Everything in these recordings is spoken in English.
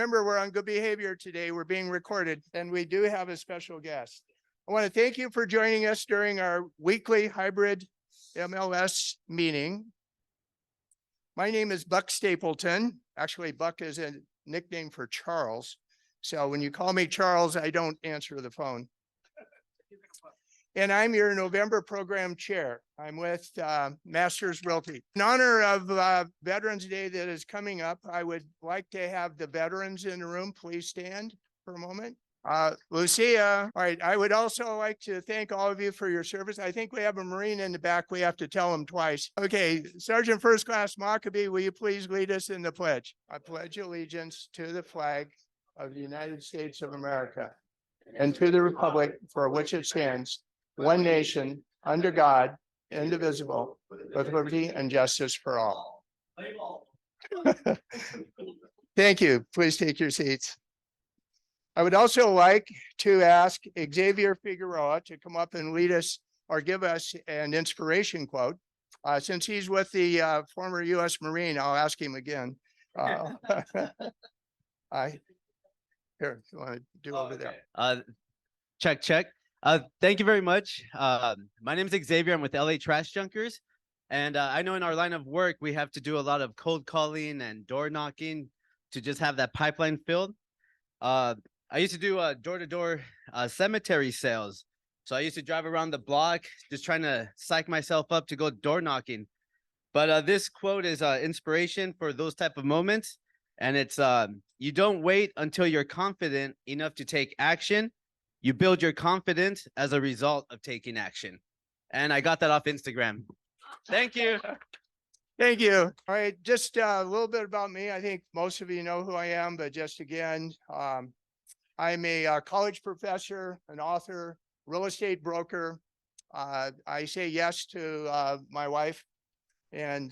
Remember, we're on good behavior today. We're being recorded, and we do have a special guest. I want to thank you for joining us during our weekly hybrid MLS meeting. My name is Buck Stapleton. Actually, Buck is a nickname for Charles. So when you call me Charles, I don't answer the phone. And I'm your November program chair. I'm with Masters Realty. In honor of Veterans Day that is coming up, I would like to have the veterans in the room please stand for a moment. Lucia. All right. I would also like to thank all of you for your service. I think we have a Marine in the back. We have to tell him twice. Okay. Sergeant First Class Mockabee, will you please lead us in the pledge? I pledge allegiance to the flag of the United States of America and to the republic for which it stands, one nation, under God, indivisible, with liberty and justice for all. Thank you. Please take your seats. I would also like to ask Xavier Figueroa to come up and lead us or give us an inspiration quote. Since he's with the former U.S. Marine, I'll ask him again. Here, you want to do over there? Check. Thank you very much. My name is Xavier. I'm with LA Trash Junkers. And I know in our line of work, we have to do a lot of cold calling and door knocking to just have that pipeline filled. I used to do door-to-door cemetery sales. So I used to drive around the block just trying to psych myself up to go door knocking. But this quote is inspiration for those type of moments. And it's, you don't wait until you're confident enough to take action. You build your confidence as a result of taking action. And I got that off Instagram. Thank you. Thank you. All right, just a little bit about me. I think most of you know who I am, but just again, I'm a college professor, an author, real estate broker. I say yes to my wife, and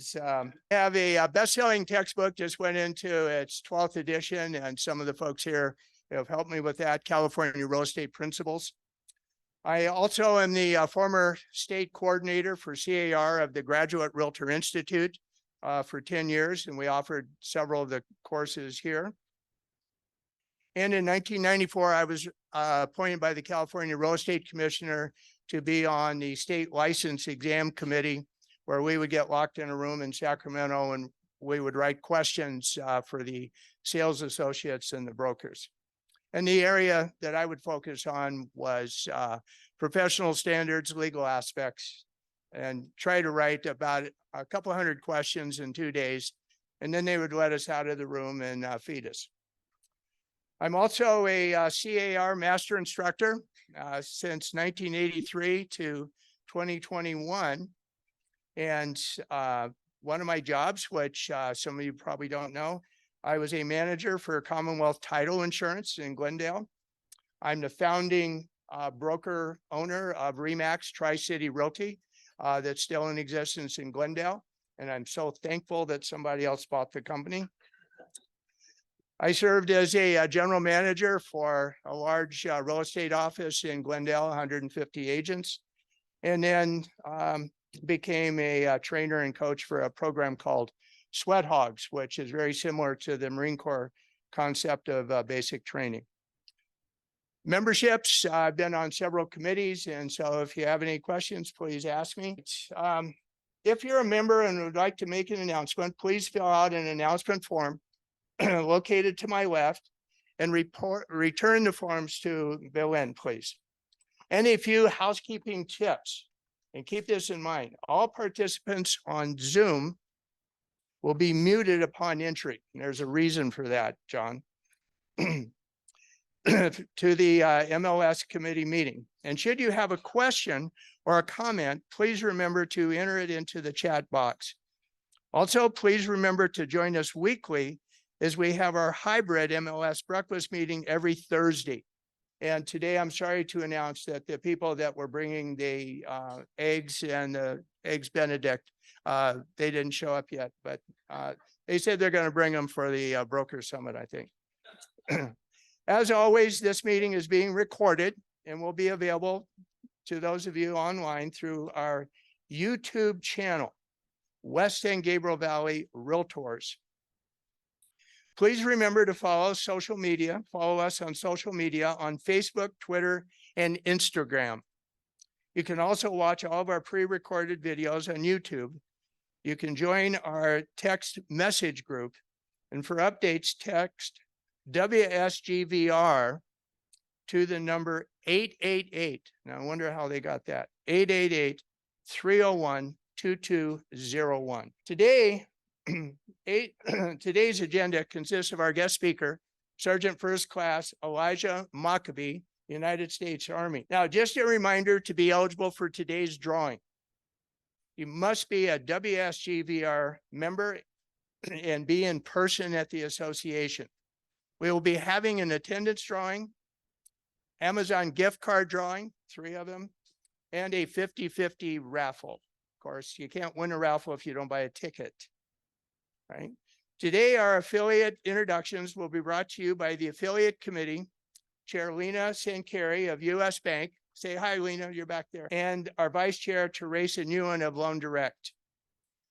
have a best-selling textbook, just went into its 12th edition, and some of the folks here have helped me with that, California Real Estate Principles. I also am the former state coordinator for CAR of the Graduate Realtor Institute for 10 years, and we offered several of the courses here. And in 1994, I was appointed by the California Real Estate Commissioner to be on the state license exam committee, where we would get locked in a room in Sacramento and we would write questions for the sales associates and the brokers. And the area that I would focus on was professional standards, legal aspects, and try to write about a couple hundred questions in 2 days. And then they would let us out of the room and feed us. I'm also a CAR master instructor since 1983 to 2021. And one of my jobs, which some of you probably don't know, I was a manager for Commonwealth Title Insurance in Glendale. I'm the founding broker owner of Remax Tri-City Realty that's still in existence in Glendale. And I'm so thankful that somebody else bought the company. I served as a general manager for a large real estate office in Glendale, 150 agents, and then became a trainer and coach for a program called Sweat Hogs, which is very similar to the Marine Corps concept of basic training. Memberships, I've been on several committees, and so if you have any questions, please ask me. If you're a member and would like to make an announcement, please fill out an announcement form located to my left and return the forms to Bill Lynn, please. And a few housekeeping tips, and keep this in mind. All participants on Zoom will be muted upon entry. And there's a reason for that, John. To the MLS committee meeting. And should you have a question or a comment, please remember to enter it into the chat box. Also, please remember to join us weekly as we have our hybrid MLS breakfast meeting every Thursday. And today I'm sorry to announce that the people that were bringing the eggs and the Eggs Benedict, they didn't show up yet, but they said they're going to bring them for the Broker Summit, I think. As always, this meeting is being recorded and will be available to those of you online through our YouTube channel, West San Gabriel Valley Realtors. Please remember to follow social media. Follow us on social media on Facebook, Twitter, and Instagram. You can also watch all of our pre-recorded videos on YouTube. You can join our text message group. And for updates, text WSGVR to the number 888. Now I wonder how they got that. 888-301-2201. Today, today's agenda consists of our guest speaker, Sergeant First Class Elijah Maccabee, United States Army. Now, just a reminder to be eligible for today's drawing. You must be a WSGVR member and be in person at the association. We will be having an attendance drawing, Amazon gift card drawing, 3 of them, and a 50-50 raffle. Of course, you can't win a raffle if you don't buy a ticket, right? Today, our affiliate introductions will be brought to you by the Affiliate Committee, Chair Lena Sankari of U.S. Bank. Say hi, Lena, you're back there. And our Vice Chair, Teresa Nguyen of Loan Direct.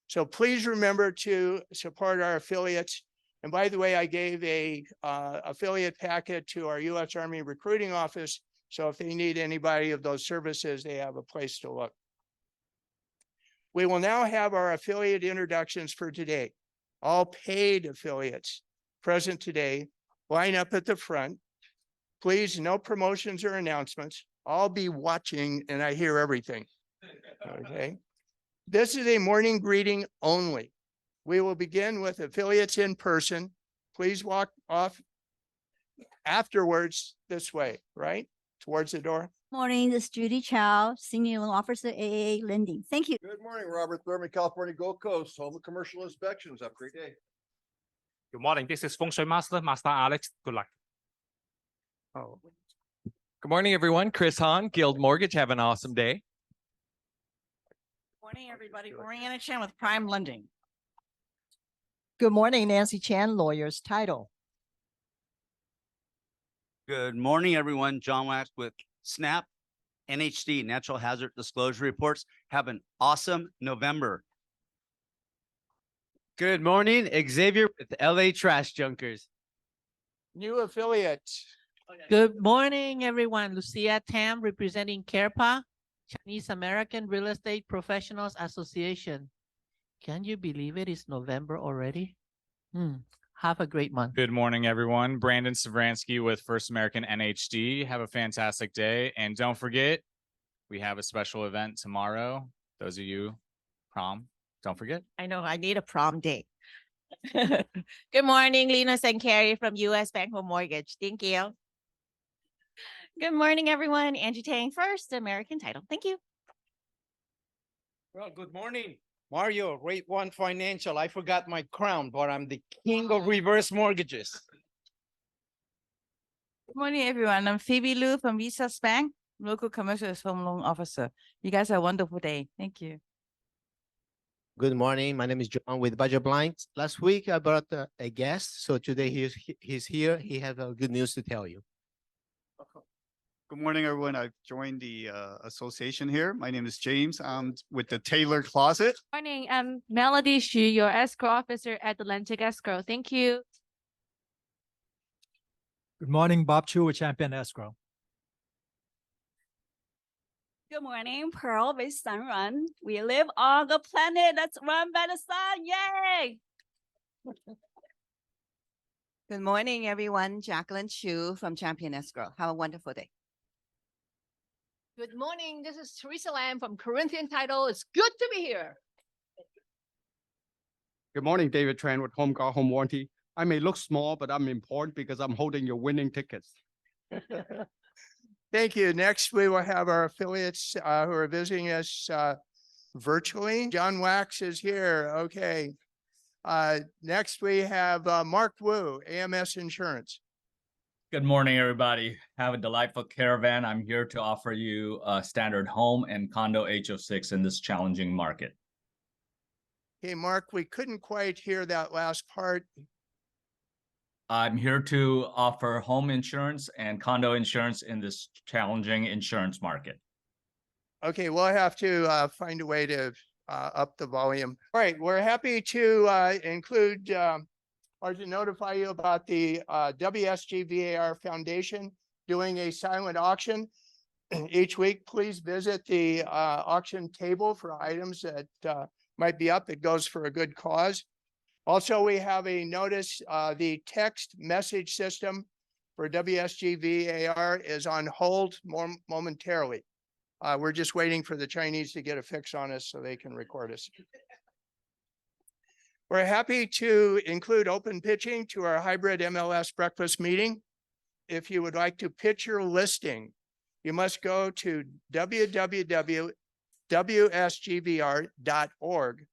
So please remember to support our affiliates. And by the way, I gave a affiliate packet to our U.S. Army recruiting office. So if they need anybody of those services, they have a place to look. We will now have our affiliate introductions for today. All paid affiliates present today line up at the front. Please, no promotions or announcements. I'll be watching and I hear everything. Okay. This is a morning greeting only. We will begin with affiliates in person. Please walk off afterwards this way, right? Towards the door. Morning, this is Judy Chow, Senior Loan Officer, AAA Lending. Thank you. Good morning, Robert Thurman, California Gold Coast, home of commercial inspections. Have a great day. Good morning. This is Feng Shui Master, Master Alex. Good luck. Oh, Good morning, everyone. Chris Hahn, Guild Mortgage. Have an awesome day. Morning, everybody. Mariana Chan with Prime Lending. Good morning, Nancy Chan, Lawyers Title. Good morning, everyone. John Wax with SNAP, NHD, Natural Hazard Disclosure Reports. Have an awesome November. Good morning, Xavier with LA Trash Junkers. new affiliate. Good morning, everyone. Lucia Tam representing CAREPA, Chinese American Real Estate Professionals Association. Can you believe it is November already? Have a great month. Good morning, everyone. Brandon Savransky with First American NHD. Have a fantastic day. And don't forget, we have a special event tomorrow. Those of you, prom, don't forget. I know I need a prom date. Good morning, Lena Sankari from U.S. Bank Home Mortgage. Thank you. Good morning, everyone. Angie Tang, First American Title. Thank you. Well, good morning. Mario, Rate One Financial. I forgot my crown, but I'm the king of reverse mortgages. Good morning, everyone. I'm Phoebe Liu from Visas Bank, local commercial home loan officer. You guys have a wonderful day. Thank you. Good morning. My name is John with Budget Blinds. Last week I brought a guest, so today he's here. He has good news to tell you. Good morning, everyone. I've joined the association here. My name is James. I'm with the Taylor Closet. Morning, I'm Melody Xu, your escrow officer at Atlantic Escrow. Thank you. Good morning, Bob Chu with Champion Escrow. Good morning, Pearl with Sunrun. We live on the planet that's run by the sun. Yay! Good morning, everyone. Jacqueline Chu from Champion Escrow. Have a wonderful day. Good morning. This is Teresa Lam from Corinthian Title. It's good to be here. Good morning, David Tran with Home Car Home Warranty. I may look small, but I'm important because I'm holding your winning tickets. Thank you. Next, we will have our affiliates who are visiting us virtually. John Wax is here. Okay. Next, we have Mark Wu, AMS Insurance. Good morning, everybody. Have a delightful caravan. I'm here to offer you a standard home and condo HO6 in this challenging market. Okay, Mark, we couldn't quite hear that last part. I'm here to offer home insurance and condo insurance in this challenging insurance market. Okay, we'll have to find a way to up the volume. All right, we're happy to include are to notify you about the WSG VAR Foundation doing a silent auction. Each week, please visit the auction table for items that might be up. It goes for a good cause. Also, we have a notice, the text message system for WSG VAR is on hold momentarily. We're just waiting for the Chinese to get a fix on us so they can record us. We're happy to include open pitching to our hybrid MLS breakfast meeting. If you would like to pitch your listing, you must go to www.wsgvr.org,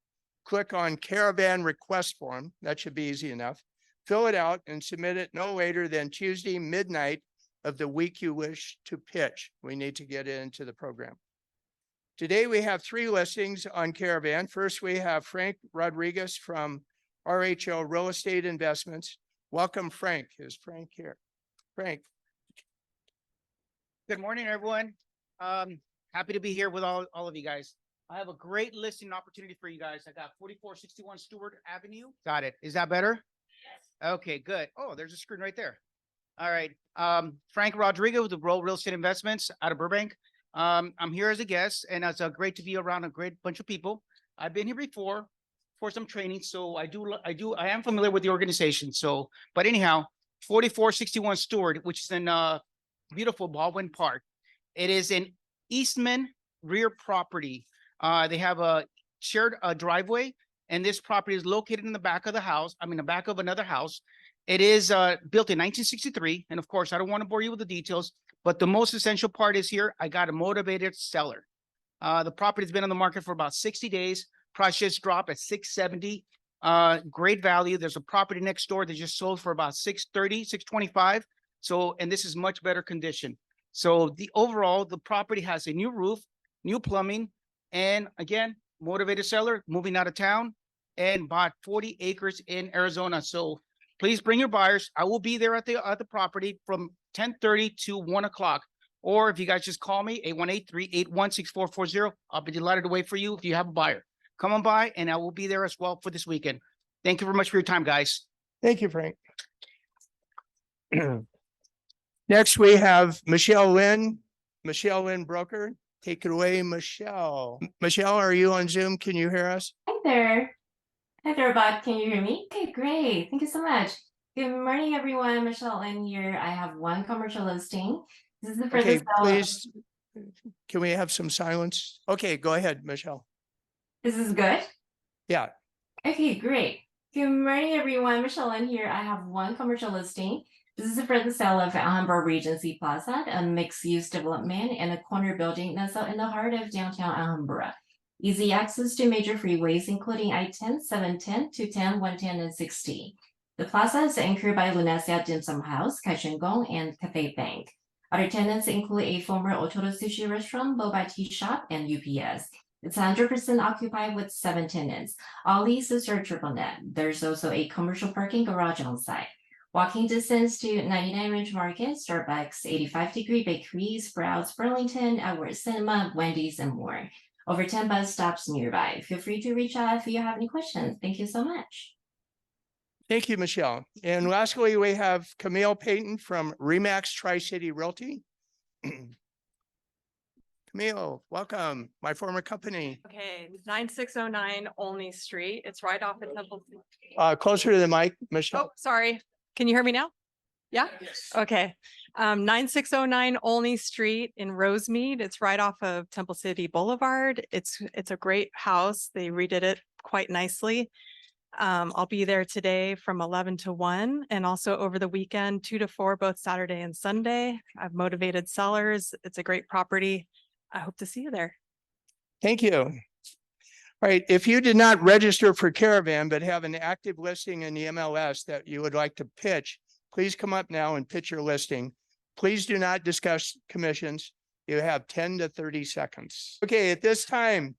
click on Caravan Request Form. That should be easy enough. Fill it out and submit it no later than Tuesday midnight of the week you wish to pitch. We need to get it into the program. Today, we have 3 listings on Caravan. First, we have Frank Rodriguez from RHO Real Estate Investments. Welcome, Frank. Is Frank here? Frank. Good morning, everyone. Happy to be here with all of you guys. I have a great listing opportunity for you guys. I got 4461 Stewart Avenue. Got it. Is that better? Yes. Okay, good. Oh, there's a screen right there. All right. Frank Rodriguez with the Real Estate Investments out of Burbank. I'm here as a guest, and it's great to be around a great bunch of people. I've been here before for some training, so I am familiar with the organization. So, but anyhow, 4461 Stewart, which is in beautiful Baldwin Park. It is an Eastman rear property. They have a shared driveway, and this property is located in the back of the house. I mean, the back of another house. It is built in 1963, and of course, I don't want to bore you with the details, but the most essential part is here. I got a motivated seller. The property's been on the market for about 60 days. Price just dropped at 670. Great value. There's a property next door that just sold for about 630, 625. So, and this is much better condition. So the overall, the property has a new roof, new plumbing, and again, motivated seller moving out of town and bought 40 acres in Arizona. So please bring your buyers. I will be there at the property from 10:30 to 1 o'clock. Or if you guys just call me, 818-381-6440. I'll be delighted to wait for you if you have a buyer. Come on by, and I will be there as well for this weekend. Thank you very much for your time, guys. Thank you, Frank. Next, we have Michelle Lynn Broker. Take it away, Michelle. Michelle, are you on Zoom? Can you hear us? Hi there. Hi there, Bob. Can you hear me? Okay, great. Thank you so much. Good morning, everyone. Michelle Lynn here. I have one commercial listing. This is the first. Okay, please, can we have some silence? Okay, go ahead, Michelle. This is good? Yeah. Okay, great. Good morning, everyone. Michelle Lynn here. I have one commercial listing. This is for the sale of Alhambra Regency Plaza, a mixed-use development in a corner building nestled in the heart of downtown Alhambra. Easy access to major freeways, including I-10, 710, 210, 110, and 60. The plaza is anchored by Lunasia Dim Sum House, Kaishin Gong, and Cafe Bank. Other tenants include a former Otoro Sushi restaurant, Boba Tea Shop, and UPS. It's 100% occupied with 7 tenants. All leases are triple net. There's also a commercial parking garage on site. Walking distance to 99 Ridge Market, Starbucks, 85 Degree Bakery, Sprouts, Burlington, Edwards Cinema, Wendy's, and more. Over 10 bus stops nearby. Feel free to reach out if you have any questions. Thank you so much. Thank you, Michelle. And lastly, we have Camille Payton from Remax Tri-City Realty. Camille, welcome. My former company. Okay, 9609 Olney Street. It's right off of Temple. Closer to the mic, Michelle. Oh, sorry. Can you hear me now? Yeah? Yes. Okay. 9609 Olney Street in Rosemead. It's right off of Temple City Boulevard. It's a great house. They redid it quite nicely. I'll be there today from 11 to 1 and also over the weekend, 2 to 4, both Saturday and Sunday. I've motivated sellers. It's a great property. I hope to see you there. Thank you. All right. If you did not register for Caravan, but have an active listing in the MLS that you would like to pitch, please come up now and pitch your listing. Please do not discuss commissions. You have 10 to 30 seconds. Okay. At this time,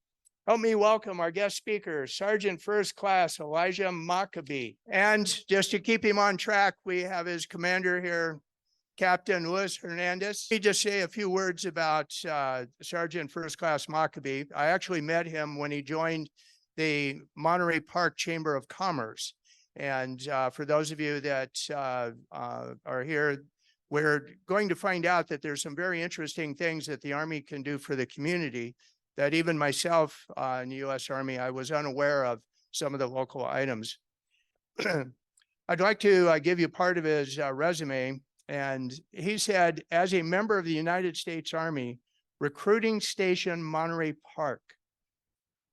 help me welcome our guest speaker, Sergeant First Class Elijah Maccabee. And just to keep him on track, we have his commander here, Captain Luis Hernandez. Let me just say a few words about Sergeant First Class Maccabee. I actually met him when he joined the Monterey Park Chamber of Commerce. And for those of you that are here, we're going to find out that there's some very interesting things that the Army can do for the community that even myself in the U.S. Army, I was unaware of some of the local items. I'd like to give you part of his resume. And he said, as a member of the United States Army, Recruiting Station Monterey Park,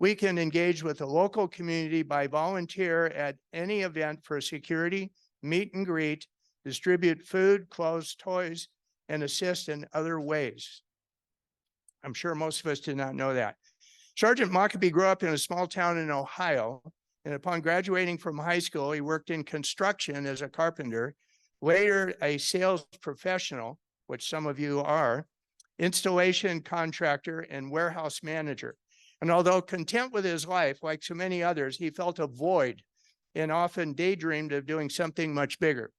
we can engage with the local community by volunteer at any event for security, meet and greet, distribute food, clothes, toys, and assist in other ways. I'm sure most of us did not know that. Sergeant Mockabee grew up in a small town in Ohio, and upon graduating from high school, he worked in construction as a carpenter, later a sales professional, which some of you are, installation contractor, and warehouse manager. And although content with his life, like so many others, he felt a void and often daydreamed of doing something much bigger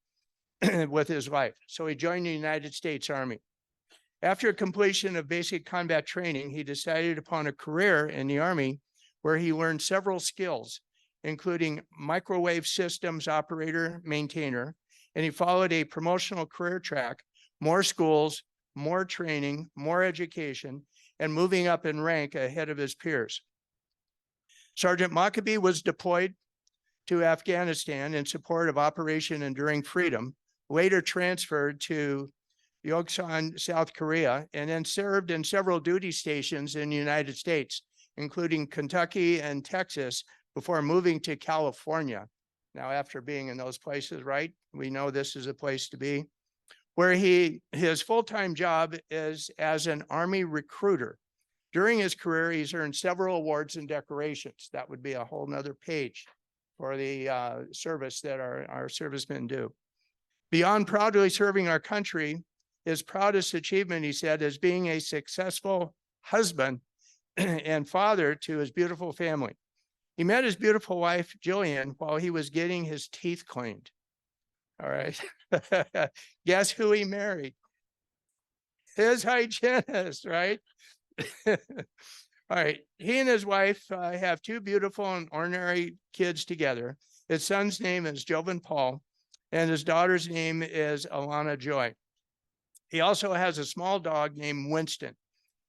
with his life. So he joined the United States Army. After completion of basic combat training, he decided upon a career in the Army where he learned several skills, including microwave systems operator, maintainer, and he followed a promotional career track, more schools, more training, more education, and moving up in rank ahead of his peers. Sergeant Mockabee was deployed to Afghanistan in support of Operation Enduring Freedom, later transferred to Yongsan, South Korea, and then served in several duty stations in the United States, including Kentucky and Texas, before moving to California. Now, after being in those places, right, we know this is a place to be, where his full-time job is as an Army recruiter. During his career, he's earned several awards and decorations. That would be a whole nother page for the service that our servicemen do. Beyond proudly serving our country, his proudest achievement, he said, is being a successful husband and father to his beautiful family. He met his beautiful wife, Jillian, while he was getting his teeth cleaned. All right. Guess who he married? His hygienist, right? All right. He and his wife have two beautiful and ordinary kids together. His son's name is Jovan Paul, and his daughter's name is Alana Joy. He also has a small dog named Winston.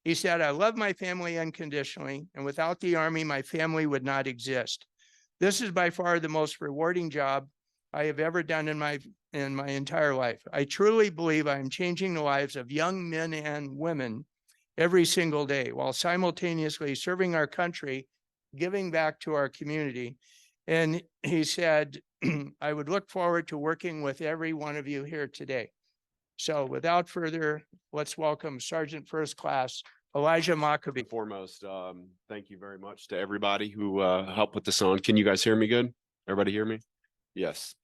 He said, I love my family unconditionally, and without the Army, my family would not exist. This is by far the most rewarding job I have ever done in my entire life. I truly believe I am changing the lives of young men and women every single day, while simultaneously serving our country, giving back to our community. And he said, I would look forward to working with every one of you here today. So without further, let's welcome Sergeant First Class Elijah Mockabee. Foremost, thank you very much to everybody who helped put this on. Can you guys hear me good? Everybody hear me? Yes.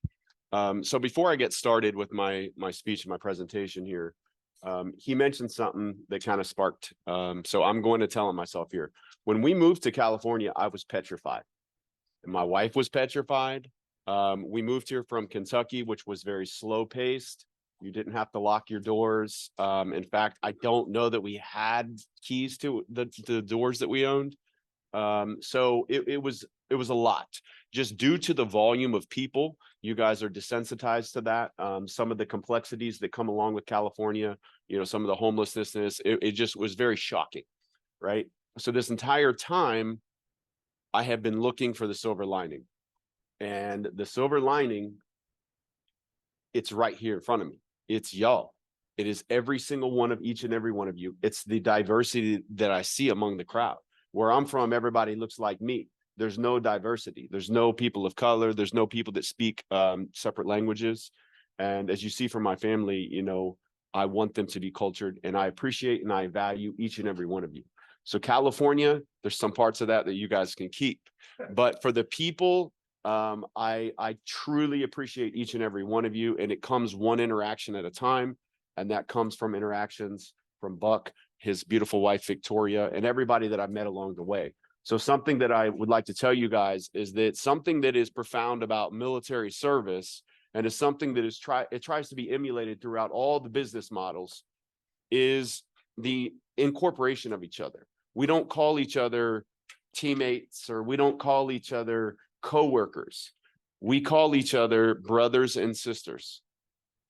So before I get started with my speech and my presentation here, he mentioned something that kind of sparked. So I'm going to tell him myself here. When we moved to California, I was petrified. And my wife was petrified. We moved here from Kentucky, which was very slow paced. You didn't have to lock your doors. In fact, I don't know that we had keys to the doors that we owned. So it was a lot, just due to the volume of people. You guys are desensitized to that. Some of the complexities that come along with California, you know, some of the homelessness, it just was very shocking, right? So this entire time, I have been looking for the silver lining, and the silver lining, it's right here in front of me. It's y'all. It is every single one of each and every one of you. It's the diversity that I see among the crowd. Where I'm from, everybody looks like me. There's no diversity. There's no people of color. There's no people that speak separate languages. And as you see from my family, you know, I want them to be cultured, and I appreciate and I value each and every one of you. So California, there's some parts of that you guys can keep. But for the people, I truly appreciate each and every one of you, and it comes one interaction at a time. And that comes from interactions from Buck, his beautiful wife, Victoria, and everybody that I've met along the way. So something that I would like to tell you guys is that something that is profound about military service, and is something that it tries to be emulated throughout all the business models, is the incorporation of each other. We don't call each other teammates, or we don't call each other coworkers. We call each other brothers and sisters.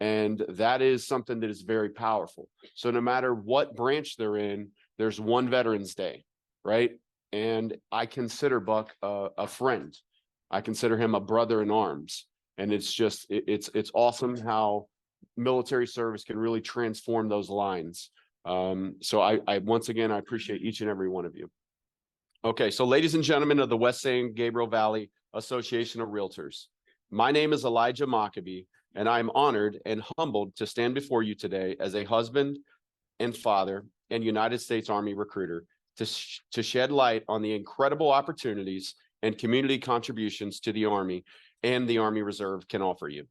And that is something that is very powerful. So no matter what branch they're in, there's one Veterans Day, right? And I consider Buck a friend. I consider him a brother in arms. And it's just, it's awesome how military service can really transform those lines. So I once again, I appreciate each and every one of you. Okay, so ladies and gentlemen of the West San Gabriel Valley Association of Realtors, my name is Elijah Maccabee, and I am honored and humbled to stand before you today as a husband and father and United States Army recruiter to shed light on the incredible opportunities and community contributions to the Army and the Army Reserve can offer you.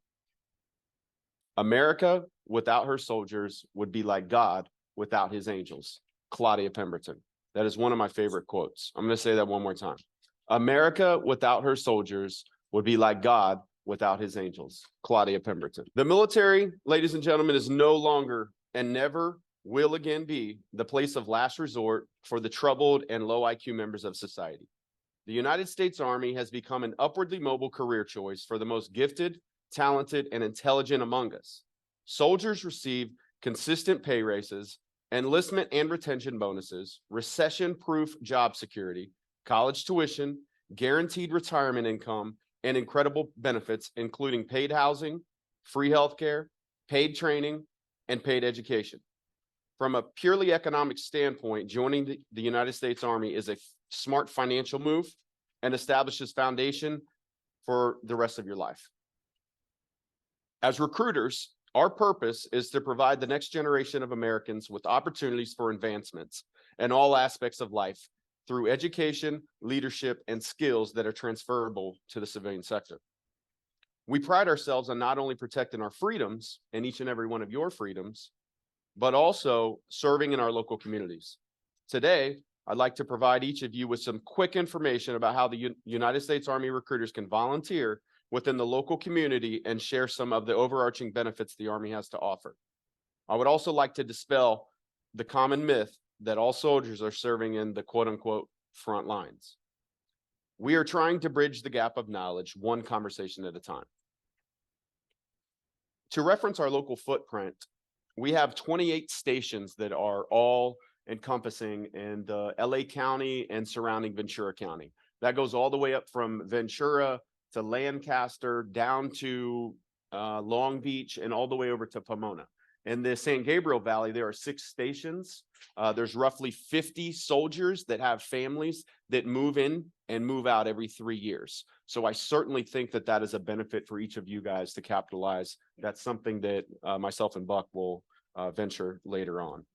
America without her soldiers would be like God without his angels. Claudia Pemberton. That is one of my favorite quotes. I'm going to say that one more time. America without her soldiers would be like God without his angels. Claudia Pemberton. The military, ladies and gentlemen, is no longer and never will again be the place of last resort for the troubled and low IQ members of society. The United States Army has become an upwardly mobile career choice for the most gifted, talented, and intelligent among us. Soldiers receive consistent pay raises, enlistment and retention bonuses, recession-proof job security, college tuition, guaranteed retirement income, and incredible benefits, including paid housing, free healthcare, paid training, and paid education. From a purely economic standpoint, joining the United States Army is a smart financial move and establishes foundation for the rest of your life. As recruiters, our purpose is to provide the next generation of Americans with opportunities for advancements in all aspects of life through education, leadership, and skills that are transferable to the civilian sector. We pride ourselves on not only protecting our freedoms and each and every one of your freedoms, but also serving in our local communities. Today, I'd like to provide each of you with some quick information about how the United States Army recruiters can volunteer within the local community and share some of the overarching benefits the Army has to offer. I would also like to dispel the common myth that all soldiers are serving in the quote unquote front lines. We are trying to bridge the gap of knowledge one conversation at a time. To reference our local footprint, we have 28 stations that are all encompassing in the LA County and surrounding Ventura County. That goes all the way up from Ventura to Lancaster, down to Long Beach, and all the way over to Pomona. In the San Gabriel Valley, there are 6 stations. There's roughly 50 soldiers that have families that move in and move out every 3 years. So I certainly think that that is a benefit for each of you guys to capitalize. That's something that myself and Buck will venture later on.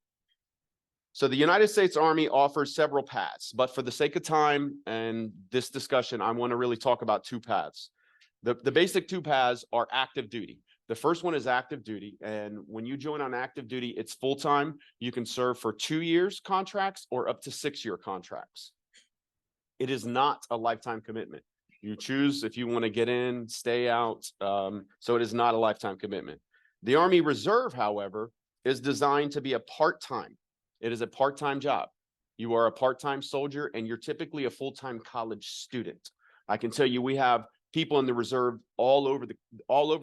So the United States Army offers several paths, but for the sake of time and this discussion, I want to really talk about 2 paths. The basic 2 paths are active duty. The first one is active duty. And when you join on active duty, it's full-time. You can serve for 2 years contracts or up to 6-year contracts. It is not a lifetime commitment. You choose if you want to get in, stay out. So it is not a lifetime commitment. The Army Reserve, however, is designed to be a part-time. It is a part-time job. You are a part-time soldier and you're typically a full-time college student. I can tell you we have people in the reserve all over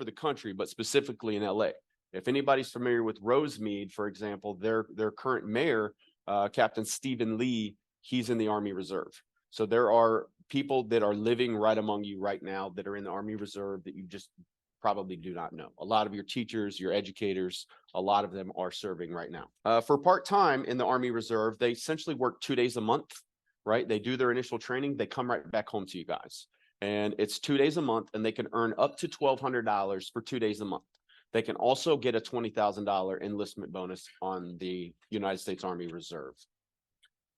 the country, but specifically in LA. If anybody's familiar with Rosemead, for example, their current mayor, Captain Stephen Lee, he's in the Army Reserve. So there are people that are living right among you right now that are in the Army Reserve that you just probably do not know. A lot of your teachers, your educators, a lot of them are serving right now. For part-time in the Army Reserve, they essentially work 2 days a month, right? They do their initial training, they come right back home to you guys. And it's 2 days a month and they can earn up to $1,200 for 2 days a month. They can also get a $20,000 enlistment bonus on the United States Army Reserve.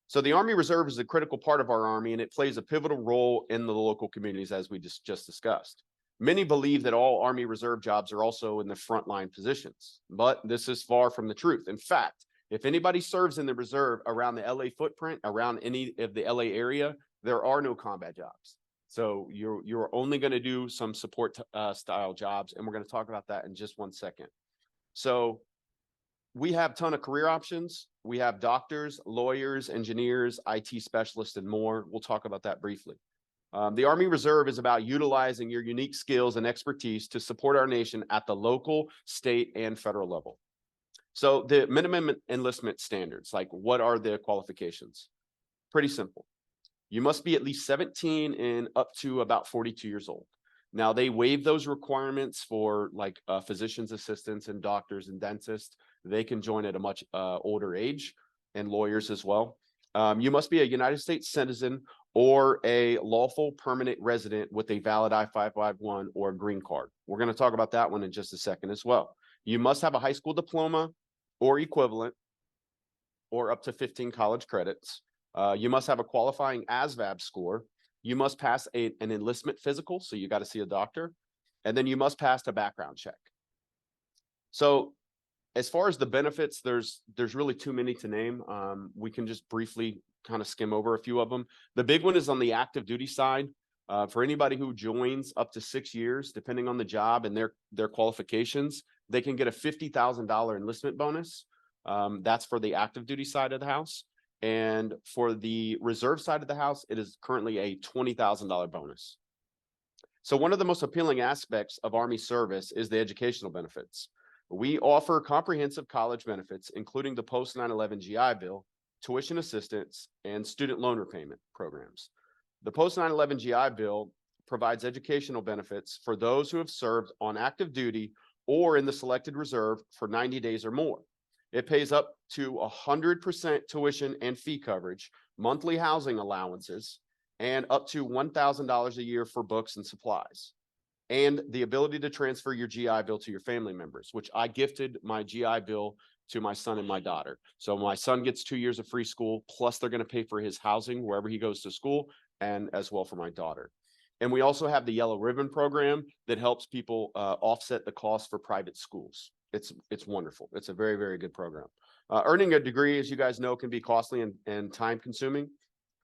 So the Army Reserve is a critical part of our Army and it plays a pivotal role in the local communities as we just discussed. Many believe that all Army Reserve jobs are also in the frontline positions, but this is far from the truth. In fact, if anybody serves in the reserve around the LA footprint, around any of the LA area, there are no combat jobs. So you're only going to do some support style jobs, and we're going to talk about that in just 1 second. So we have a ton of career options. We have doctors, lawyers, engineers, IT specialists, and more. We'll talk about that briefly. The Army Reserve is about utilizing your unique skills and expertise to support our nation at the local, state, and federal level. So the minimum enlistment standards, like what are the qualifications? Pretty simple. You must be at least 17 and up to about 42 years old. Now they waive those requirements for like physician's assistants and doctors and dentists. They can join at a much older age, and lawyers as well. You must be a United States citizen or a lawful permanent resident with a valid I-551 or green card. We're going to talk about that one in just a second as well. You must have a high school diploma or equivalent or up to 15 college credits. You must have a qualifying ASVAB score. You must pass an enlistment physical, so you got to see a doctor. And then you must pass a background check. So as far as the benefits, there's really too many to name. We can just briefly kind of skim over a few of them. The big one is on the active duty side. For anybody who joins up to 6 years, depending on the job and their qualifications, they can get a $50,000 enlistment bonus. That's for the active duty side of the house. And for the reserve side of the house, it is currently a $20,000 bonus. So one of the most appealing aspects of Army service is the educational benefits. We offer comprehensive college benefits, including the post 9/11 GI Bill, tuition assistance, and student loan repayment programs. The post 9/11 GI Bill provides educational benefits for those who have served on active duty or in the selected reserve for 90 days or more. It pays up to 100% tuition and fee coverage, monthly housing allowances, and up to $1,000 a year for books and supplies, and the ability to transfer your GI Bill to your family members, which I gifted my GI Bill to my son and my daughter. So my son gets 2 years of free school, plus they're going to pay for his housing wherever he goes to school, and as well for my daughter. And we also have the Yellow Ribbon program that helps people offset the cost for private schools. It's wonderful. It's a very, very good program. Earning a degree, as you guys know, can be costly and time consuming.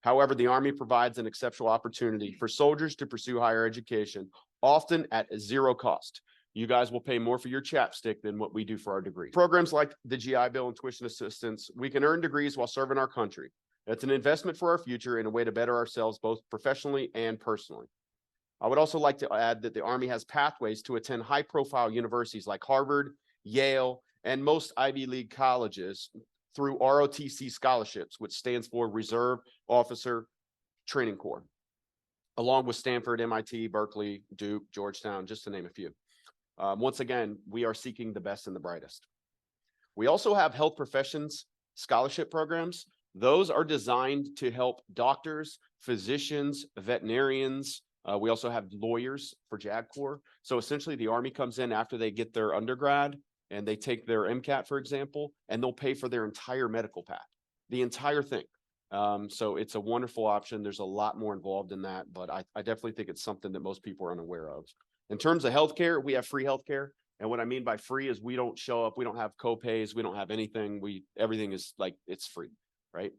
However, the Army provides an exceptional opportunity for soldiers to pursue higher education, often at zero cost. You guys will pay more for your chapstick than what we do for our degree. Programs like the GI Bill and tuition assistance, we can earn degrees while serving our country. It's an investment for our future and a way to better ourselves both professionally and personally. I would also like to add that the Army has pathways to attend high-profile universities like Harvard, Yale, and most Ivy League colleges through ROTC scholarships, which stands for Reserve Officer Training Corps, along with Stanford, MIT, Berkeley, Duke, Georgetown, just to name a few. Once again, we are seeking the best and the brightest. We also have health professions scholarship programs. Those are designed to help doctors, physicians, veterinarians. We also have lawyers for JAG Corps. So essentially the Army comes in after they get their undergrad and they take their MCAT, for example, and they'll pay for their entire medical path, the entire thing. So it's a wonderful option. There's a lot more involved in that, but I definitely think it's something that most people are unaware of. In terms of healthcare, we have free healthcare. And what I mean by free is we don't show up, we don't have co-pays, we don't have anything. Everything is like, it's free, right?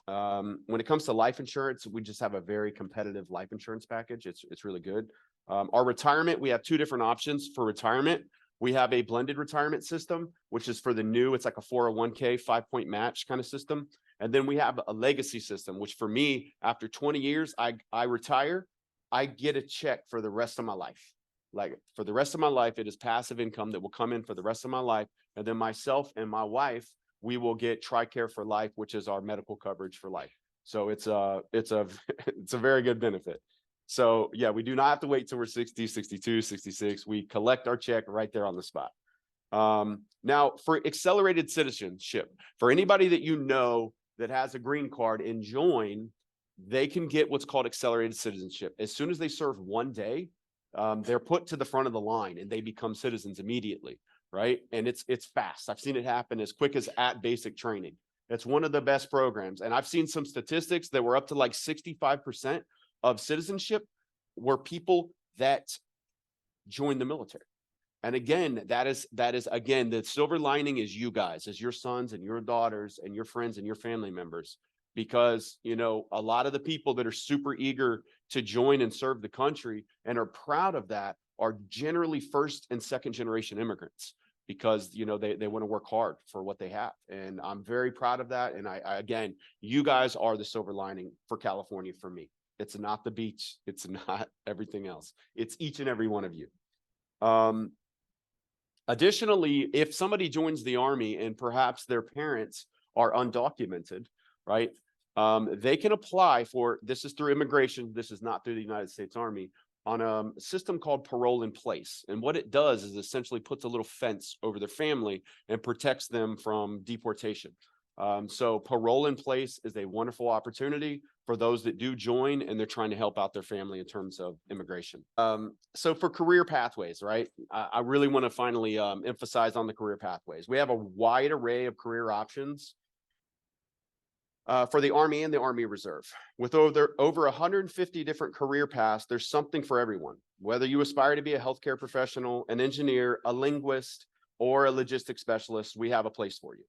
When it comes to life insurance, we just have a very competitive life insurance package. It's really good. Our retirement, we have two different options for retirement. We have a blended retirement system, which is for the new, it's like a 401k 5-point match kind of system. And then we have a legacy system, which for me, after 20 years, I retire, I get a check for the rest of my life. Like for the rest of my life, it is passive income that will come in for the rest of my life. And then myself and my wife, we will get TRICARE for life, which is our medical coverage for life. So it's a very good benefit. So yeah, we do not have to wait till we're 60, 62, 66. We collect our check right there on the spot. Now for accelerated citizenship, for anybody that you know that has a green card and join, they can get what's called accelerated citizenship. As soon as they serve 1 day, they're put to the front of the line and they become citizens immediately, right? And it's fast. I've seen it happen as quick as at basic training. It's one of the best programs. And I've seen some statistics that were up to like 65% of citizenship were people that joined the military. And again, that is again, the silver lining is you guys, as your sons and your daughters and your friends and your family members, because, you know, a lot of the people that are super eager to join and serve the country and are proud of that are generally first and second generation immigrants, because, you know, they want to work hard for what they have. And I'm very proud of that. And I again, you guys are the silver lining for California for me. It's not the beach. It's not everything else. It's each and every one of you. Additionally, if somebody joins the Army and perhaps their parents are undocumented, right? They can apply for, this is through immigration, this is not through the United States Army, on a system called Parole in Place. And what it does is essentially puts a little fence over their family and protects them from deportation. So Parole in Place is a wonderful opportunity for those that do join and they're trying to help out their family in terms of immigration. So for career pathways, right? I really want to finally emphasize on the career pathways. We have a wide array of career options for the Army and the Army Reserve. With over 150 different career paths, there's something for everyone. Whether you aspire to be a healthcare professional, an engineer, a linguist, or a logistics specialist, we have a place for you.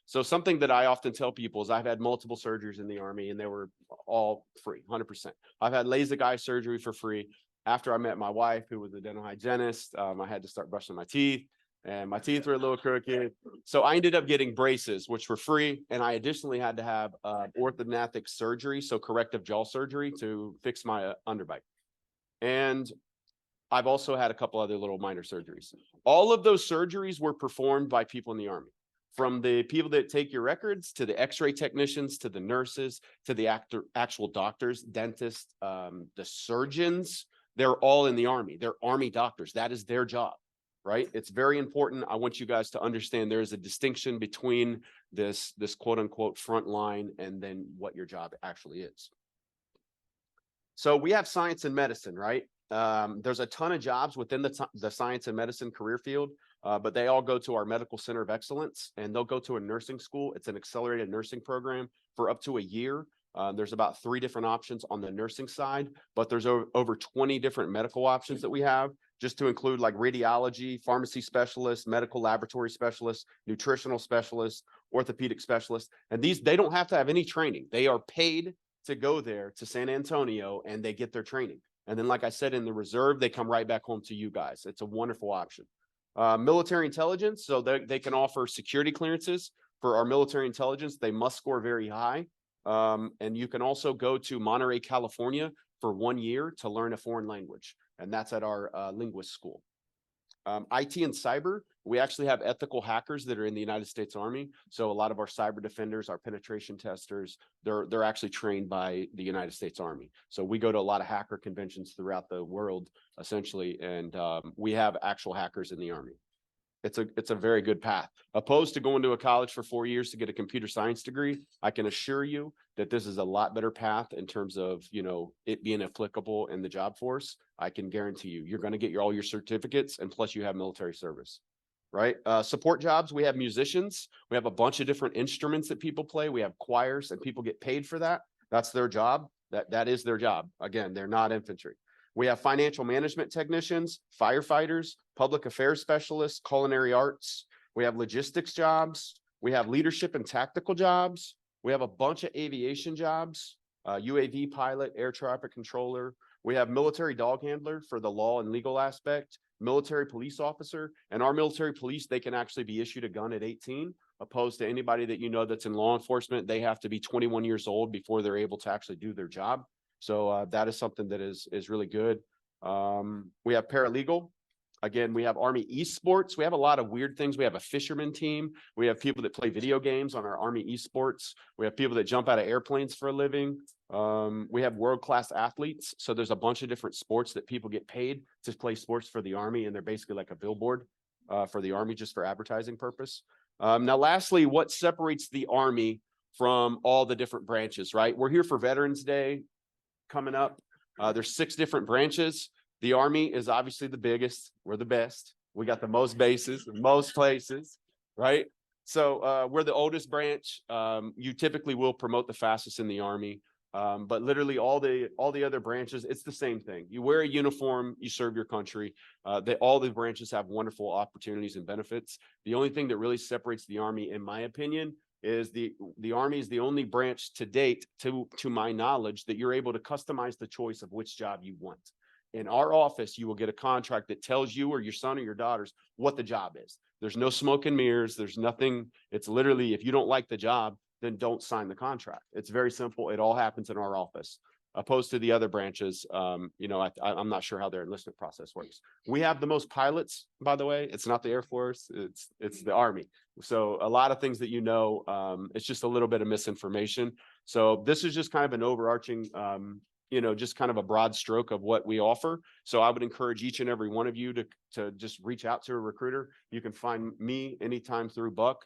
So something that I often tell people is I've had multiple surgeries in the Army and they were all free, 100%. I've had LASIK eye surgery for free. After I met my wife, who was a dental hygienist, I had to start brushing my teeth. And my teeth were a little crooked. So I ended up getting braces, which were free. And I additionally had to have orthodontic surgery, so corrective jaw surgery to fix my underbite. And I've also had a couple other little minor surgeries. All of those surgeries were performed by people in the Army. From the people that take your records, to the x-ray technicians, to the nurses, to the actual doctors, dentists, the surgeons, they're all in the Army. They're Army doctors. That is their job. Right? It's very important. I want you guys to understand there is a distinction between this quote unquote front line and then what your job actually is. So we have science and medicine, right? There's a ton of jobs within the science and medicine career field, but they all go to our Medical Center of Excellence and they'll go to a nursing school. It's an accelerated nursing program for up to a year. There's about 3 different options on the nursing side, but there's over 20 different medical options that we have, just to include like radiology, pharmacy specialists, medical laboratory specialists, nutritional specialists, orthopedic specialists. And they don't have to have any training. They are paid to go there to San Antonio and they get their training. And then, like I said, in the reserve, they come right back home to you guys. It's a wonderful option. Military intelligence, so they can offer security clearances. For our military intelligence, they must score very high. And you can also go to Monterey, California for 1 year to learn a foreign language. And that's at our linguist school. IT and cyber, we actually have ethical hackers that are in the United States Army. So a lot of our cyber defenders, our penetration testers, they're actually trained by the United States Army. So we go to a lot of hacker conventions throughout the world, essentially, and we have actual hackers in the Army. It's a very good path. Opposed to going to a college for 4 years to get a computer science degree, I can assure you that this is a lot better path in terms of, you know, it being applicable in the job force. I can guarantee you, you're going to get all your certificates, and plus you have military service, right? Support jobs, we have musicians. We have a bunch of different instruments that people play. We have choirs, and people get paid for that. That's their job. That is their job. Again, they're not infantry. We have financial management technicians, firefighters, public affairs specialists, culinary arts. We have logistics jobs. We have leadership and tactical jobs. We have a bunch of aviation jobs, UAV pilot, air traffic controller. We have military dog handler for the law and legal aspect, military police officer, and our military police, they can actually be issued a gun at 18, opposed to anybody that you know that's in law enforcement. They have to be 21 years old before they're able to actually do their job. So that is something that is really good. We have paralegal. Again, we have Army esports. We have a lot of weird things. We have a fisherman team. We have people that play video games on our Army esports. We have people that jump out of airplanes for a living. We have world-class athletes. So there's a bunch of different sports that people get paid to play sports for the Army, and they're basically like a billboard for the Army, just for advertising purpose. Now, lastly, what separates the Army from all the different branches, right? We're here for Veterans Day coming up. There's 6 different branches. The Army is obviously the biggest. We're the best. We got the most bases, most places, right? So we're the oldest branch. You typically will promote the fastest in the Army. But literally all the other branches, it's the same thing. You wear a uniform, you serve your country. All the branches have wonderful opportunities and benefits. The only thing that really separates the Army, in my opinion, is the Army is the only branch to date, to my knowledge, that you're able to customize the choice of which job you want. In our office, you will get a contract that tells you or your son or your daughters what the job is. There's no smoke and mirrors. There's nothing. It's literally, if you don't like the job, then don't sign the contract. It's very simple. It all happens in our office. opposed to the other branches. You know, I'm not sure how their enlistment process works. We have the most pilots, by the way. It's not the Air Force, it's the Army. So a lot of things that you know, it's just a little bit of misinformation. So this is just kind of an overarching, you know, just kind of a broad stroke of what we offer. So I would encourage each and every one of you to just reach out to a recruiter. You can find me anytime through Buck.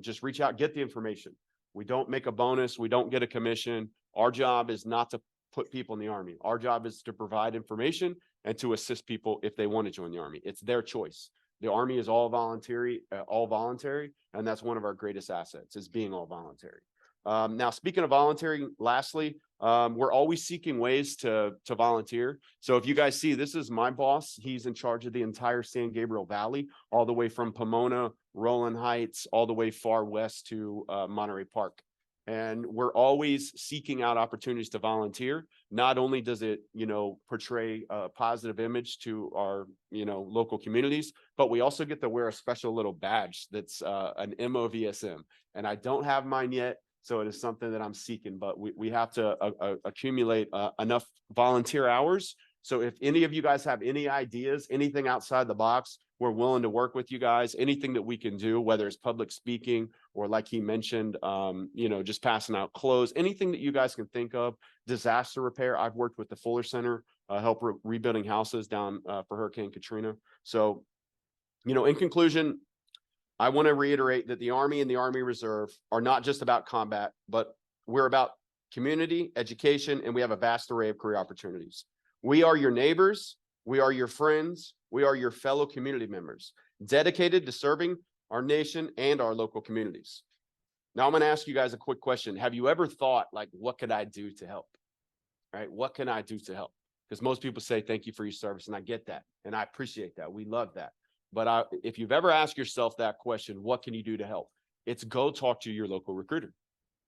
Just reach out, get the information. We don't make a bonus. We don't get a commission. Our job is not to put people in the Army. Our job is to provide information and to assist people if they want to join the Army. It's their choice. The Army is all voluntary, and that's one of our greatest assets, is being all voluntary. Now, speaking of volunteering, lastly, we're always seeking ways to volunteer. So if you guys see, this is my boss. He's in charge of the entire San Gabriel Valley, all the way from Pomona, Rowland Heights, all the way far west to Monterey Park. And we're always seeking out opportunities to volunteer. Not only does it, you know, portray a positive image to our, you know, local communities, but we also get to wear a special little badge that's an MOVSM. And I don't have mine yet. So it is something that I'm seeking, but we have to accumulate enough volunteer hours. So if any of you guys have any ideas, anything outside the box, we're willing to work with you guys. Anything that we can do, whether it's public speaking or like he mentioned, you know, just passing out clothes, anything that you guys can think of, disaster repair. I've worked with the Fuller Center, help rebuilding houses down for Hurricane Katrina. So, you know, in conclusion, I want to reiterate that the Army and the Army Reserve are not just about combat, but we're about community, education, and we have a vast array of career opportunities. We are your neighbors. We are your friends. We are your fellow community members, dedicated to serving our nation and our local communities. Now I'm going to ask you guys a quick question. Have you ever thought, like, what could I do to help? Right? What can I do to help? Because most people say, thank you for your service. And I get that. And I appreciate that. We love that. But if you've ever asked yourself that question, what can you do to help? It's go talk to your local recruiter.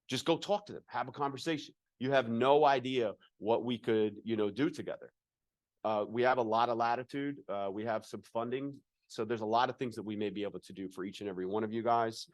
Just go talk to them, have a conversation. You have no idea what we could, you know, do together. We have a lot of latitude. We have some funding. So there's a lot of things that we may be able to do for each and every one of you guys.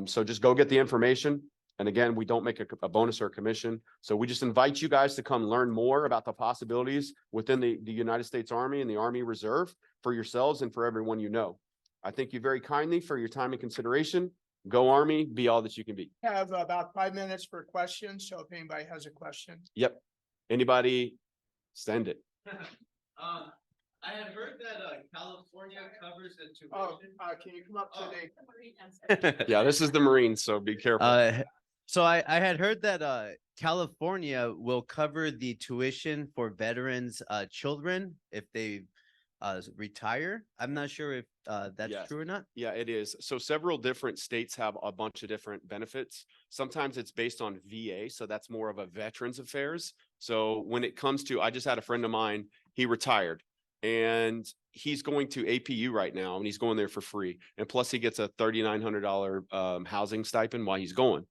So just go get the information. And again, we don't make a bonus or a commission. So we just invite you guys to come learn more about the possibilities within the United States Army and the Army Reserve for yourselves and for everyone you know. I thank you very kindly for your time and consideration. Go Army, be all that you can be. Have about 5 minutes for questions. So if anybody has a question. Yep. Anybody, send it. I had heard that California covers the tuition. Oh, can you come up to the? Yeah, this is the Marines, so be careful. So I had heard that California will cover the tuition for veterans' children if they retire. I'm not sure if that's Yes. true or not. Yeah, it is. So several different states have a bunch of different benefits. Sometimes it's based on VA, so that's more of a Veterans Affairs. So when it comes to, I just had a friend of mine, he retired and he's going to APU right now and he's going there for free. And plus he gets a $3,900 housing stipend while he's going.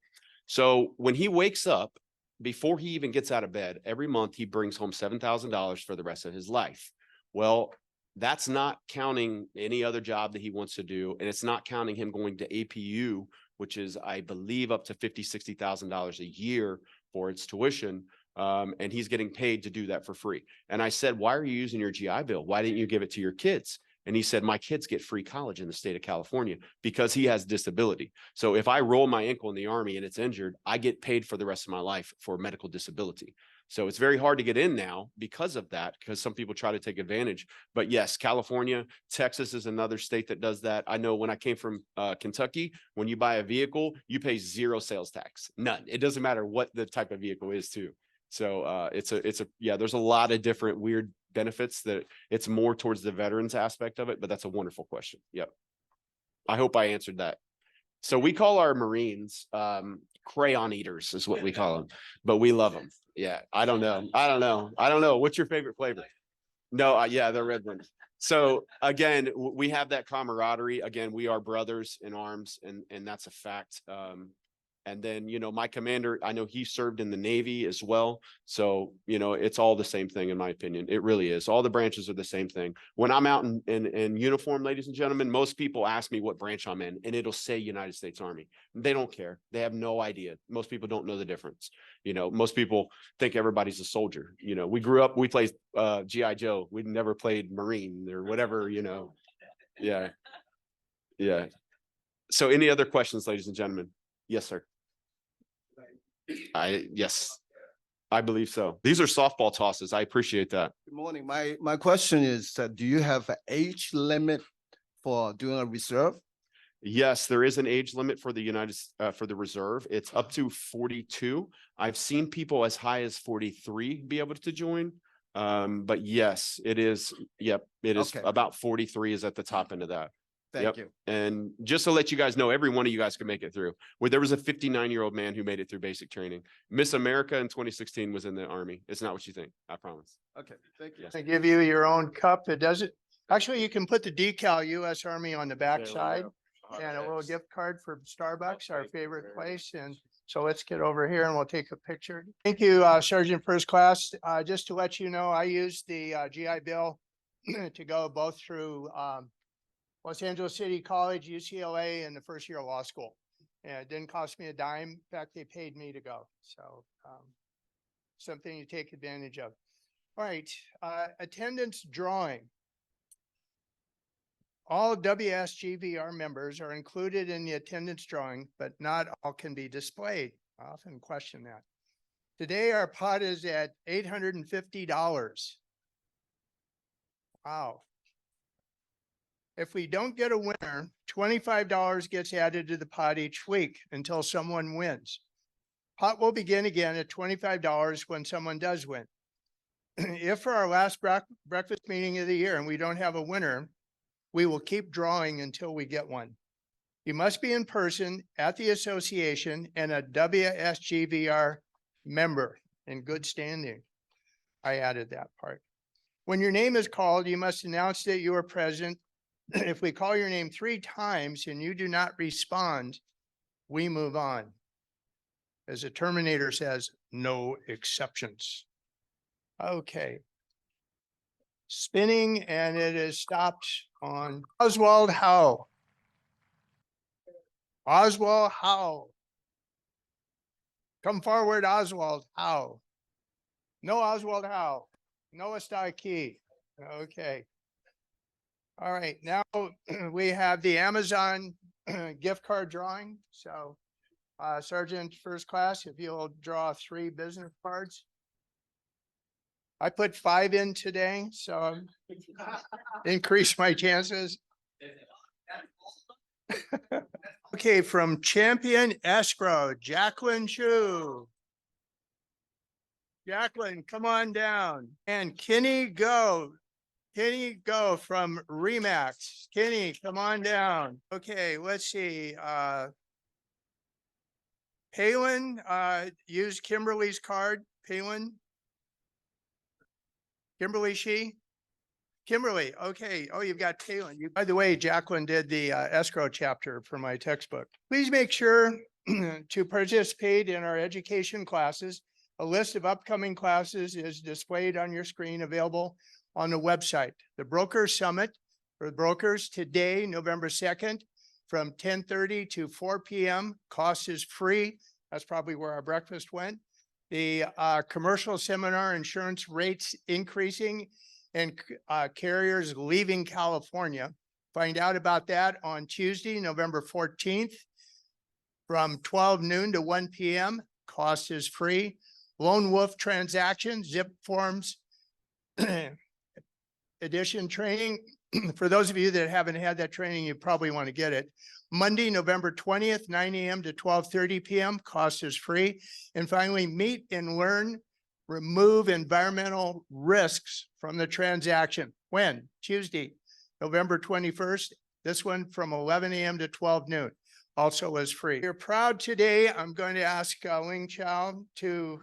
So when he wakes up, before he even gets out of bed, every month he brings home $7,000 for the rest of his life. Well, that's not counting any other job that he wants to do. And it's not counting him going to APU, which is, I believe, up to $50,000, $60,000 a year for its tuition. And he's getting paid to do that for free. And I said, why are you using your GI Bill? Why didn't you give it to your kids? And he said, my kids get free college in the state of California because he has disability. So if I roll my ankle in the Army and it's injured, I get paid for the rest of my life for medical disability. So it's very hard to get in now because of that, because some people try to take advantage. But yes, California, Texas is another state that does that. I know when I came from Kentucky, when you buy a vehicle, you pay zero sales tax, none. It doesn't matter what the type of vehicle is too. So yeah, there's a lot of different weird benefits that it's more towards the veterans aspect of it, but that's a wonderful question. Yep. I hope I answered that. So we call our Marines crayon eaters is what we call them, but we love them. Yeah. I don't know. What's your favorite flavor? No, yeah, they're red ones. So again, we have that camaraderie. Again, we are brothers in arms and that's a fact. And then, my commander, I know he served in the Navy as well. So, it's all the same thing, in my opinion. It really is. All the branches are the same thing. When I'm out in uniform, ladies and gentlemen, most people ask me what branch I'm in, and it'll say United States Army. They don't care. They have no idea. Most people don't know the difference. Most people think everybody's a soldier. We grew up, we played G.I. Joe. We never played Marine or whatever, Yeah. Yeah. So any other questions, ladies and gentlemen? Yes, sir. Yes, I believe so. These are softball tosses. I appreciate that. Good morning. My question is, do you have an age limit for doing a reserve? Yes, there is an age limit for the reserve. It's up to 42. I've seen people as high as 43 be able to join. But yes, it is. Yep, it is Okay. about 43 is at the top end of that. Thank you. And just to let you guys know, every one of you guys can make it through. There was a 59-year-old man who made it through basic training. Miss America in 2016 was in the Army. It's not what you think. I promise. Okay, thank you. They give you your own cup. It doesn't, actually, you can put the decal US Army on the back There we side go. and a little gift card for Starbucks, our favorite place. And so let's get over here and we'll take a picture. Thank you, Sergeant First Class. Just to let you know, I used the GI Bill to go both through Los Angeles City College, UCLA, and the first year of law school. And it didn't cost me a dime. In fact, they paid me to go. So something you take advantage of. All right, attendance drawing. All WSGVR members are included in the attendance drawing, but not all can be displayed. I often question that. Today, our pot is at $850. Wow. If we don't get a winner, $25 gets added to the pot each week until someone wins. Pot will begin again at $25 when someone does win. If for our last breakfast meeting of the year and we don't have a winner, we will keep drawing until we get one. You must be in person at the association and a WSGVR member in good standing. I added that part. When your name is called, you must announce that you are present. If we call your name 3 times and you do not respond, we move on. As the Terminator says, no exceptions. Okay. Spinning, and it is stopped on Oswald Howe. Oswald Howe. Come forward, Oswald Howe. No Oswald Howe. No Key. Okay. All right, now we have the Amazon gift card drawing. So Sergeant First Class, if you'll draw 3 business cards. I put 5 in today, so increase my chances. Okay, from Champion Escrow, Jacqueline Chu. Jacqueline, come on down. And Kenny Go from Remax. Kenny, come on down. Okay, let's see. Palin, use Kimberly's card. Palin. Kimberly, okay. Oh, you've got Palin. By the way, Jacqueline did the escrow chapter for my textbook. Please make sure to participate in our education classes. A list of upcoming classes is displayed on your screen, available on the website. The Broker Summit for brokers today, November 2nd, from 10:30 to 4 p.m. Cost is free. That's probably where our breakfast went. The commercial seminar, insurance rates increasing and carriers leaving California. Find out about that on Tuesday, November 14th, from 12 noon to 1 p.m. Cost is free. Lone Wolf transactions, zip forms, edition training. For those of you that haven't had that training, you probably want to get it. Monday, November 20th, 9 a.m. to 12:30 p.m. Cost is free. And finally, meet and learn, remove environmental risks from the transaction. When? Tuesday, November 21st. This one from 11 a.m. to 12 noon. Also is free. You're proud today. I'm going to ask Ling Chow to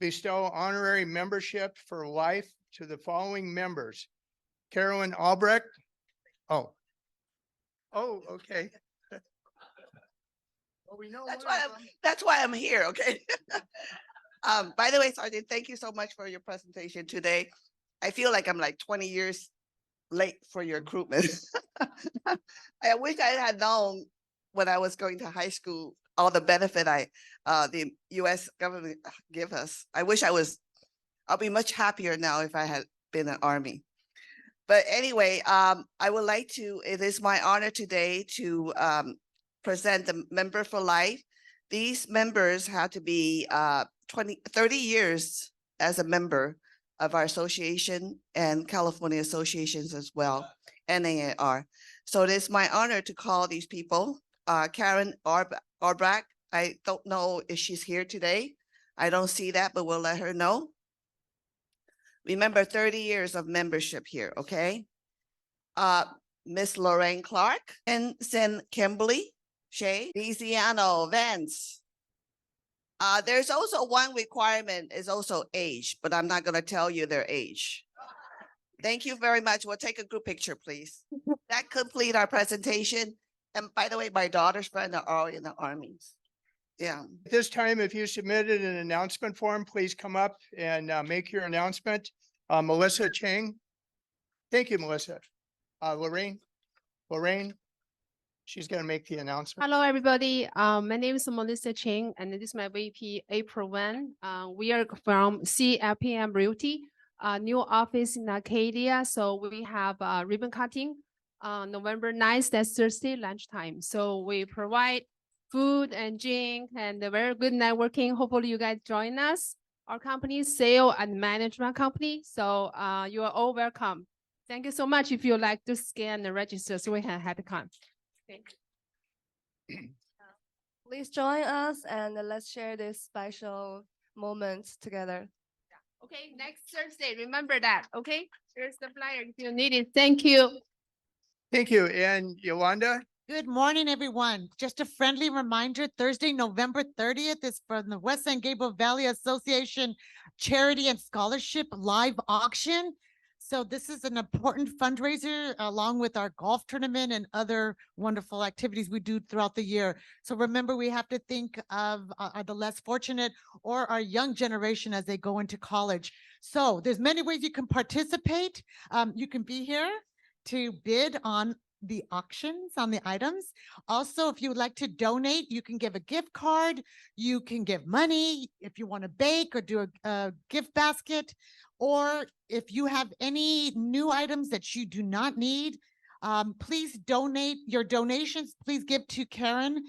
bestow honorary membership for life to the following members. Carolyn Albrecht. Oh, okay. That's why I'm here, okay? By the way, Sergeant, thank you so much for your presentation today. I feel like I'm like 20 years late for your recruitment. I wish I had known when I was going to high school, all the benefit the US government give us. I'll be much happier now if I had been an Army. But anyway, I would like it is my honor today to present the Member for Life. These members have to be 30 years as a member of our association and California associations as well, NAAR. So it is my honor to call these people. Karen Arbach, I don't know if she's here today. I don't see that, but we'll let her know. Remember 30 years of membership here, okay? Miss Lorraine Clark and Sen Kimberly, Shay, Lisiano, Vance. There's also one requirement is also age, but I'm not gonna tell you their age. Thank you very much. We'll take a group picture, please. That complete our presentation. And by the way, my daughter's friends are all in the armies. Yeah. At this time, if you submitted an announcement form, please come up and make your announcement. Melissa Chang. Thank you, Melissa. Lorraine, she's going to make the announcement. Hello, everybody. My name is Melissa Chang, and this is my VP, April Wan. We are from CLPM Realty, new office in Arcadia. So we have ribbon cutting on November 9th, that's Thursday, lunchtime. So we provide food and drink and a very good networking. Hopefully you guys join us. Our company is sale and management company. So you are all welcome. Thank you so much. If you like to scan and register, so we can have the con. Okay. Please join us and let's share this special moment together. Okay, next Thursday, remember that, okay? Here's the flyer if you need it. Thank you. Thank you. And Yolanda? Good morning, everyone. Just a friendly reminder, Thursday, November 30th is from the West San Gabriel Valley Association Charity and Scholarship Live Auction. So this is an important fundraiser along with our golf tournament and other wonderful activities we do throughout the year. So remember, we have to think of the less fortunate or our young generation as they go into college. So there's many ways you can participate. You can be here to bid on the auctions on the items. Also, if you would like to donate, you can give a gift card, you can give money if you want to bake or do a gift basket, or if you have any new items that you do not need, please donate your donations. Please give to Karen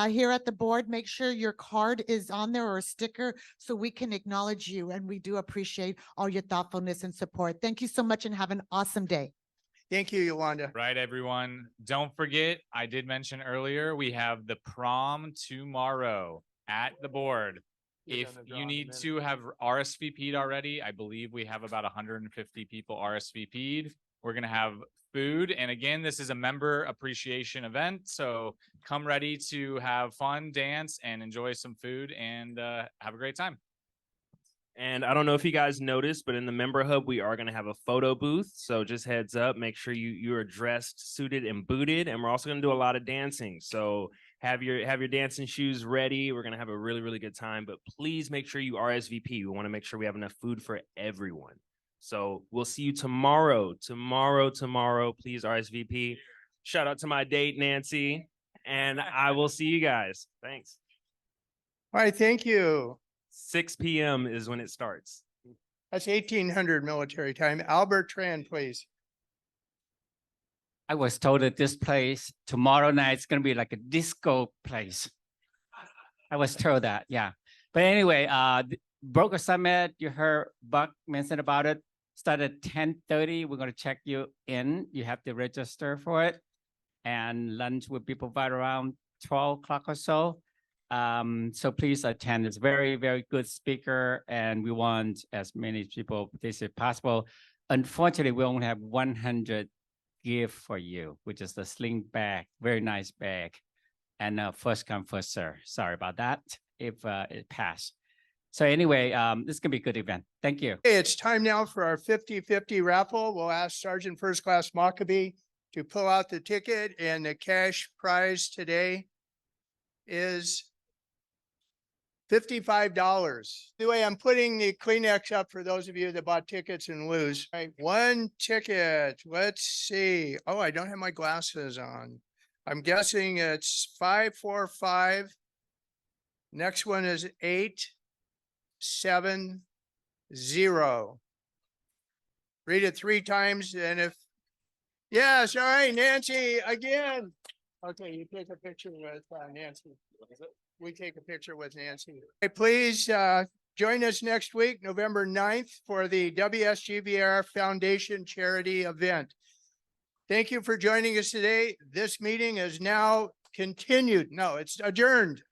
here at the board. Make sure your card is on there or a sticker so we can acknowledge you. And we do appreciate all your thoughtfulness and support. Thank you so much and have an awesome day. Thank you, Yolanda. Right, everyone. Don't forget, I did mention earlier, we have the prom tomorrow at the board. If you need to have RSVP'd already, I believe we have about 150 people RSVP'd. We're going to have food. And again, this is a member appreciation event. So come ready to have fun, dance, and enjoy some food and have a great time. And I don't know if you guys noticed, but in the member hub, we are going to have a photo booth. So just heads up, make sure you are dressed, suited, and booted. And we're also going to do a lot of dancing. So have your dancing shoes ready. We're going to have a really, really good time. But please make sure you RSVP. We want to make sure we have enough food for everyone. So we'll see you tomorrow. Tomorrow. Please RSVP. Shout out to my date, Nancy. And I will see you guys. Thanks. All right. Thank you. 6 p.m. is when it starts. That's 1800 military time. Albert Tran, please. I was told that this place tomorrow night is going to be like a disco place. I was told that, yeah. But anyway, Broker Summit, you heard Buck mention about it. Start at 10:30. We're going to check you in. You have to register for it. And lunch will be provided around 12 o'clock or so. So please attend. It's very, very good speaker, and we want as many people as possible. Unfortunately, we only have 100 gift for you, which is the sling bag, very nice bag, and first come, first serve. Sorry about that if it passed. So anyway, this is gonna be a good event. Thank you. Hey, it's time now for our 50-50 raffle. We'll ask Sergeant First Class Maccabee to pull out the ticket, and the cash prize today is $55. The way I'm putting the Kleenex up for those of you that bought tickets and lose. Right, one ticket. Let's see. Oh, I don't have my glasses on. I'm guessing it's 545. Next one is 870. Read it 3 times, and if yes, all right, Nancy again. Okay, you take a picture with Nancy. We take a picture with Nancy. Hey, please join us next week, November 9th, for the WSGVR Foundation Charity Event. Thank you for joining us today. This meeting is now continued. No, it's adjourned.